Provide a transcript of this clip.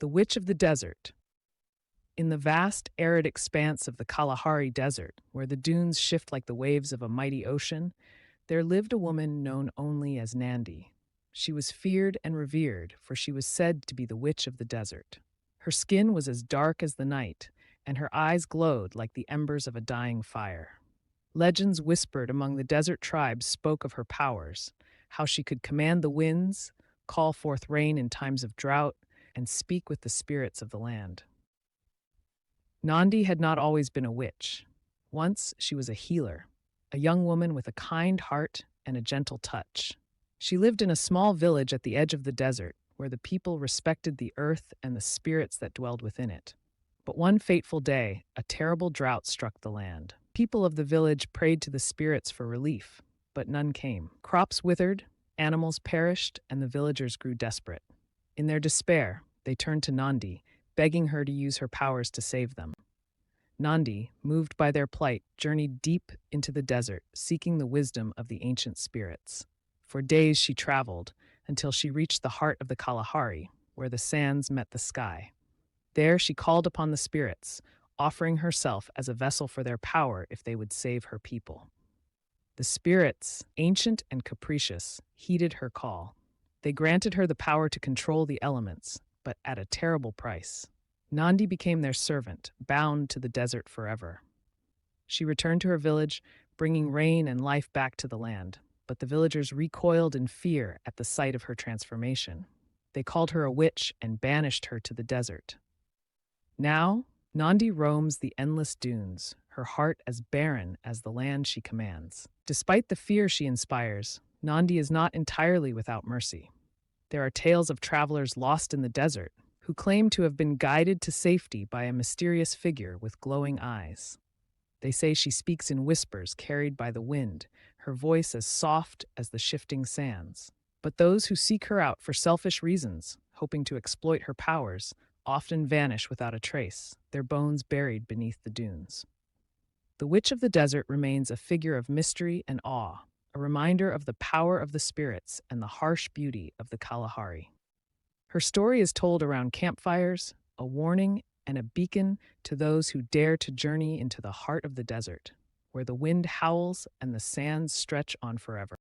The Witch of the Desert. In the vast, arid expanse of the Kalahari Desert, where the dunes shift like the waves of a mighty ocean, there lived a woman known only as Nandi. She was feared and revered, for she was said to be the witch of the desert. Her skin was as dark as the night, and her eyes glowed like the embers of a dying fire. Legends whispered among the desert tribes spoke of her powers, how she could command the winds, call forth rain in times of drought, and speak with the spirits of the land. Nandi had not always been a witch. Once she was a healer, a young woman with a kind heart and a gentle touch. She lived in a small village at the edge of the desert, where the people respected the earth and the spirits that dwelled within it. But one fateful day, a terrible drought struck the land. People of the village prayed to the spirits for relief, but none came. Crops withered, animals perished, and the villagers grew desperate. In their despair, they turned to Nandi, begging her to use her powers to save them. Nandi, moved by their plight, journeyed deep into the desert, seeking the wisdom of the ancient spirits. For days she traveled, until she reached the heart of the Kalahari, where the sands met the sky. There she called upon the spirits, offering herself as a vessel for their power if they would save her people. The spirits, ancient and capricious, heeded her call. They granted her the power to control the elements, but at a terrible price. Nandi became their servant, bound to the desert forever. She returned to her village, bringing rain and life back to the land, but the villagers recoiled in fear at the sight of her transformation. They called her a witch and banished her to the desert. Now, Nandi roams the endless dunes, her heart as barren as the land she commands. Despite the fear she inspires, Nandi is not entirely without mercy. There are tales of travelers lost in the desert who claim to have been guided to safety by a mysterious figure with glowing eyes. They say she speaks in whispers carried by the wind, her voice as soft as the shifting sands. But those who seek her out for selfish reasons, hoping to exploit her powers, often vanish without a trace, their bones buried beneath the dunes. The Witch of the Desert remains a figure of mystery and awe, a reminder of the power of the spirits and the harsh beauty of the Kalahari. Her story is told around campfires, a warning and a beacon to those who dare to journey into the heart of the desert, where the wind howls and the sands stretch on forever.